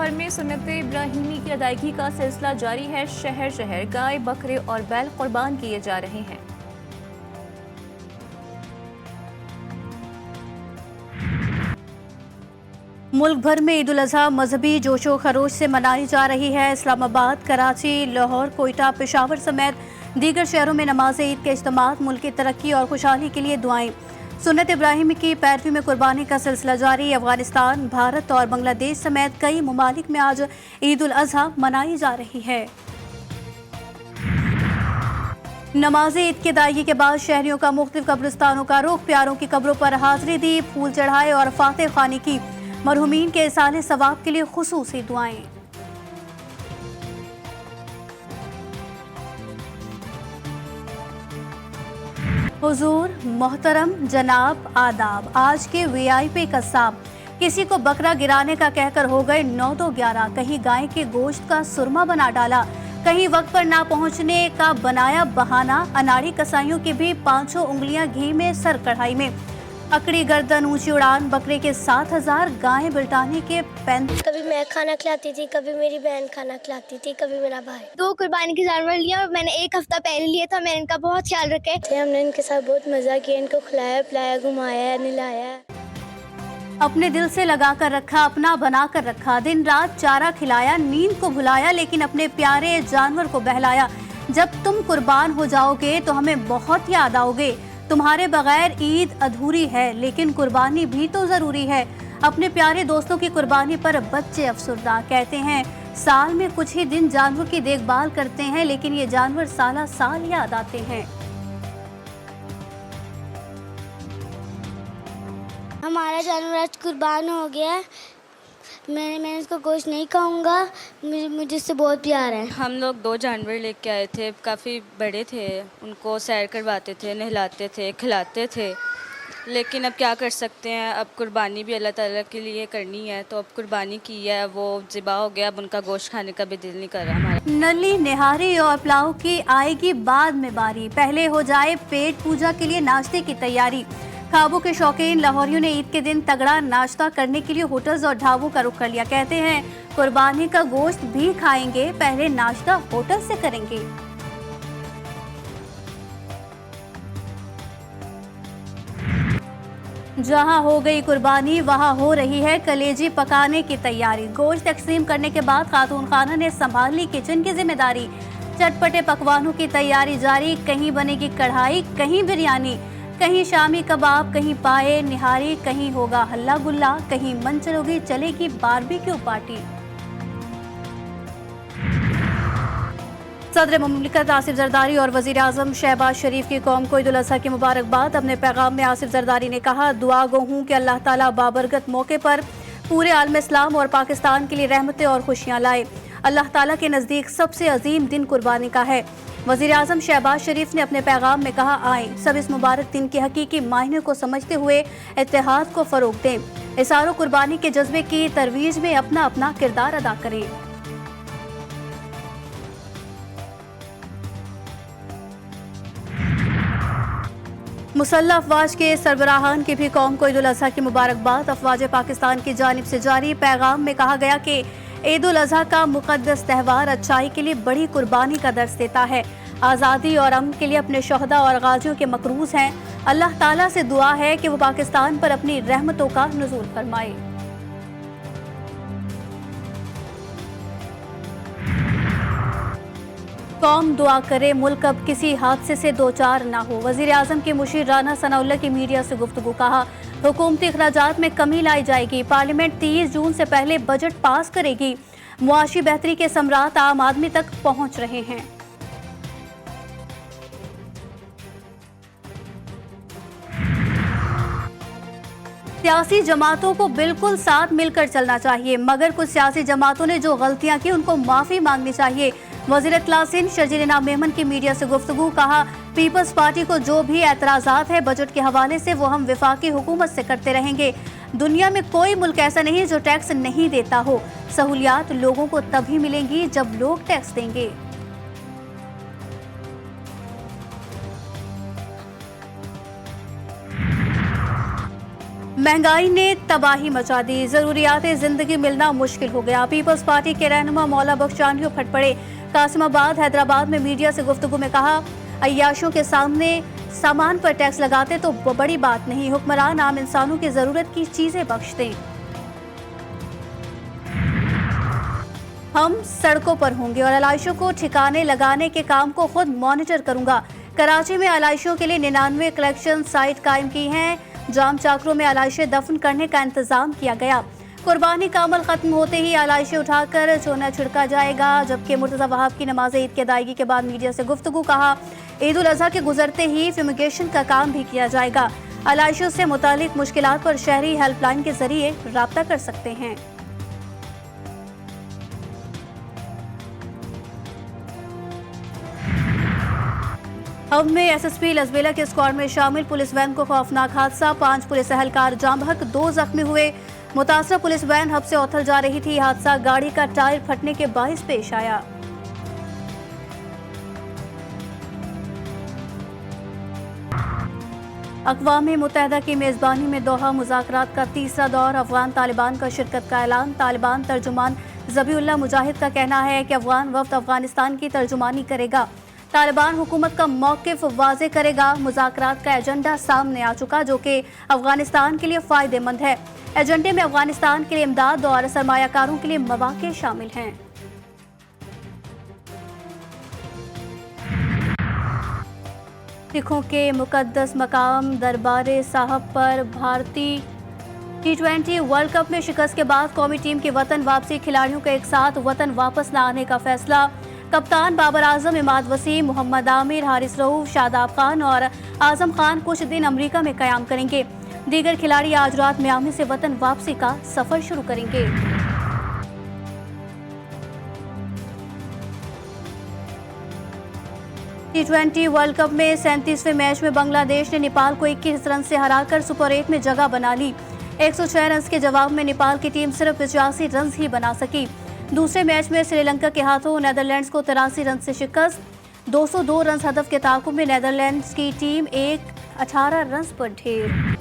भर में सुन्नत इब्राहिमी की अदायगी का सिलसिला जारी है। शहर शहर गाय, बकरे और बैल कुर्बान किए जा रहे हैं। मुल्क भर में ईद उल अजहा मजहबी जोशो खरोश से मनाई जा रही है। इस्लामाबाद, कराची, लाहौर, कोयटा, पेशावर समेत दीगर शहरों में नमाज ईद के इज्तिमात, मुल्क की तरक्की और खुशहाली के लिए दुआएं। सुन्नत इब्राहिमी की पैरवी में कुर्बानी का सिलसिला जारी। अफगानिस्तान, भारत और बांग्लादेश समेत कई ममालिक में आज ईद उल अजहा मनाई जा रही है। नमाज ईद की अदायगी के बाद शहरियों का मुख्तलिफ कब्रिस्तानों का रुख, प्यारों की कब्रों पर हाजिरी दी, फूल चढ़ाए और फातिह खानी की। मरहुमीन के इसाले सवाब के लिए खुसूसी दुआएं। हुजूर, मोहतरम, जनाब, आदाब। आज के वीआईपी कस्साब किसी को बकरा गिराने का कहकर हो गए 9-11। कहीं गाय के गोश्त का सुरमा बना डाला, कहीं वक्त पर ना पहुंचने का बनाया बहाना। अनाड़ी कसाईयों की भी 500 उंगलियां घी में, सर कढ़ाई में। अकड़ी गर्दन, ऊंची उड़ान, बकरे के 7,000 गायें बिल्टाने के पैन। कभी मैं खाना खिलाती थी, कभी मेरी बहन खाना खिलाती थी, कभी मेरा भाई। 2 कुर्बानी के जानवर लिया और मैंने 1 हफ्ता पहले लिया था। मैंने इनका बहुत ख्याल रखा है। हमने इनके साथ बहुत मजा किया, इनको खिलाया पिलाया, घुमाया, नहलाया। अपने दिल से लगा कर रखा, अपना बना कर रखा। दिन रात चारा खिलाया, नींद को भुलाया, लेकिन अपने प्यारे जानवर को बहलाया। जब तुम कुर्बान हो जाओगे तो हमें बहुत याद आओगे। तुम्हारे बगैर ईद अधूरी है, लेकिन कुर्बानी भी तो जरूरी है। अपने प्यारे दोस्तों की कुर्बानी पर बच्चे अफसरदा। कहते हैं साल में कुछ ही दिन जानवर की देखभाल करते हैं, लेकिन ये जानवर साला साल याद आते हैं। हमारा जानवर आज कुर्बान हो गया। मैं इसको गोश्त नहीं खाऊंगा। मुझे इससे बहुत प्यार है। हम लोग 2 जानवर लेके आए थे, काफ़ी बड़े थे। उनको सैर करवाते थे, नहलाते थे, खिलाते थे। लेकिन अब क्या कर सकते हैं, अब कुर्बानी भी अल्लाह ताला के लिए करनी है, तो अब कुर्बानी की है, वो ज़िबा हो गया। अब उनका गोश्त खाने का भी दिल नहीं कर रहा हमारा। नली, निहारी और पुलाव की आएगी बाद में बारी। पहले हो जाए पेट पूजा के लिए नाश्ते की तैयारी। ख्वाबों के शौकीन लाहौरियों ने ईद के दिन तगड़ा नाश्ता करने के लिए होटल्स और ढाबों का रुख कर लिया। कहते हैं कुर्बानी का गोश्त भी खाएंगे, पहले नाश्ता होटल से करेंगे। जहां हो गई कुर्बानी, वहां हो रही है कलेजी पकाने की तैयारी। गोश्त तकसीम करने के बाद खातून खाना ने संभाल ली किचन की जिम्मेदारी। चटपटे पकवानों की तैयारी जारी। कहीं बनेगी कढ़ाई, कहीं बिरयानी, कहीं शामी कबाब, कहीं पाए निहारी, कहीं होगा हल्ला गुल्ला, कहीं मन चलेगी बारबेक्यू पार्टी। सदर मुमलिकत आसिफ जरदारी और वजीर आजम शहबाज शरीफ की कौम को ईद उल अजहा की मुबारकबाद। अपने पैगाम में आसिफ जरदारी ने कहा, दुआ गो हूँ कि अल्लाह ताला बाबरकत मौके पर पूरे आलम इस्लाम और पाकिस्तान के लिए रहमतें और खुशियाँ लाए। अल्लाह ताला के नज़दीक सबसे अजीम दिन कुर्बानी का है। वज़ीर आज़म शहबाज शरीफ ने अपने पैगाम में कहा, आएं सब इस मुबारक दिन के हकीकी मायने को समझते हुए इत्तेहाद को फ़रोग़ दें। इसारो कुर्बानी के जज्बे की तरवीज में अपना अपना किरदार अदा करें। मुसल्लह अफवाज के सरबराहान की भी कौम को ईद उल अजहा की मुबारकबाद। अफवाज पाकिस्तान की जानिब से जारी पैगाम में कहा गया कि ईद उल अजहा का मुक़द्दस त्यौहार अच्छाई के लिए बड़ी कुर्बानी का दर्स देता है। आज़ादी और अमन के लिए अपने शहदा और गाजियों के मकरूज़ हैं। अल्लाह ताला से दुआ है कि वो पाकिस्तान पर अपनी रहमतों का नुज़ूल फरमाए। कौम दुआ करे मुल्क अब किसी हादसे से दो चार ना हो। वज़ीर आज़म के मुशीर राना सनाउल्लाह की मीडिया से गुफ्तगू। कहा, हुकूमती अखराजात में कमी लाई जाएगी। पार्लियामेंट 30 जून से पहले बजट पास करेगी। मुआशी बेहतरी के समरात आम आदमी तक पहुंच रहे हैं। सियासी जमातों को बिल्कुल साथ मिलकर चलना चाहिए, मगर कुछ सियासी जमातों ने जो गलतियां की उनको माफी मांगनी चाहिए। वज़ीर इत्तला सिंध शर्जील इनाम मेमन की मीडिया से गुफ्तगू। कहा, पीपल्स पार्टी को जो भी एतराज़ात है बजट के हवाले से वो हम वफाकी हुकूमत से करते रहेंगे। दुनिया में कोई मुल्क ऐसा नहीं जो टैक्स नहीं देता हो। सहूलियात लोगों को तभी मिलेंगी जब लोग टैक्स देंगे। महंगाई ने तबाही मचा दी, जरूरियात जिंदगी मिलना मुश्किल हो गया। पीपल्स पार्टी के रहनुमा मौला बख्श चांडियो फट पड़े। कासिमाबाद हैदराबाद में मीडिया से गुफ्तगू में कहा, अय्याशों के सामने सामान पर टैक्स लगाते तो बड़ी बात नहीं, हुक्मरान आम इंसानों की जरूरत की चीजें बख्श दें। हम सड़कों पर होंगे और आलाइशों को ठिकाने लगाने के काम को खुद मॉनिटर करूंगा। कराची में आलाइशों के लिए 99 कलेक्शन साइट कायम की हैं। जाम चाकरों में आलाइशें दफन करने का इंतजाम किया गया। कुर्बानी का अमल खत्म होते ही आलाइशें उठाकर चूना छिड़का जाएगा। जबकि मुर्तज़ा वहाब की नमाज ईद की अदायगी के बाद मीडिया से गुफ्तगू, कहा ईद उल अजहा के गुजरते ही फ्यूमिगेशन का काम भी किया जाएगा। आलाइशों से मुतालिक मुश्किलात पर शहरी हेल्पलाइन के जरिए राब्ता कर सकते हैं। अब में एसएसपी लजबेला के स्क्वाड में शामिल पुलिस वैन को खौफनाक हादसा, 5 पुलिस एहलकार जाम बहक, 2 जख्मी हुए। मुतासरा पुलिस वैन हब से औथल जा रही थी। हादसा गाड़ी का टायर फटने के बाइस पेश आया। अक़वाम मुत्तहिदा की मेज़बानी में दोहा मुज़ाकरात का तीसरा दौर, अफगान तालिबान का शिरकत का ऐलान। तालिबान तर्जुमान ज़बीउल्लाह मुजाहिद का कहना है कि अफगान वफ़द अफगानिस्तान की तर्जुमानी करेगा। तालिबान हुकूमत का मौक़िफ़ वाज़े करेगा। मुज़ाकरात का एजेंडा सामने आ चुका, जो कि अफगानिस्तान के लिए फ़ायदेमंद है। एजेंडे में अफगानिस्तान के लिए इमदाद और सरमायाकारों के लिए मौक़े शामिल हैं। सिखों के मुक़द्दस मकाम दरबार साहब पर भारतीय T20 वर्ल्ड कप में शिकस्त के बाद कौमी टीम की वतन वापसी, खिलाड़ियों का एक साथ वतन वापस न आने का फैसला। कप्तान बाबर आजम, इमाद वसीम, मोहम्मद आमिर, हारिस रऊफ, शादाब खान और आजम खान कुछ दिन अमेरिका में क़याम करेंगे। दीगर खिलाड़ी आज रात मियामी से वतन वापसी का सफ़र शुरू करेंगे। T20 वर्ल्ड कप में 37वें मैच में बांग्लादेश ने नेपाल को 21 रन से हराकर सुपर 8 में जगह बना ली। 106 रन के जवाब में नेपाल की टीम सिर्फ 85 रन ही बना सकी। दूसरे मैच में श्रीलंका के हाथों नेदरलैंड्स को 83 रन से शिकस्त। 202 रन हदफ के ताकुब में नेदरलैंड्स की टीम 18 रन पर ढेर।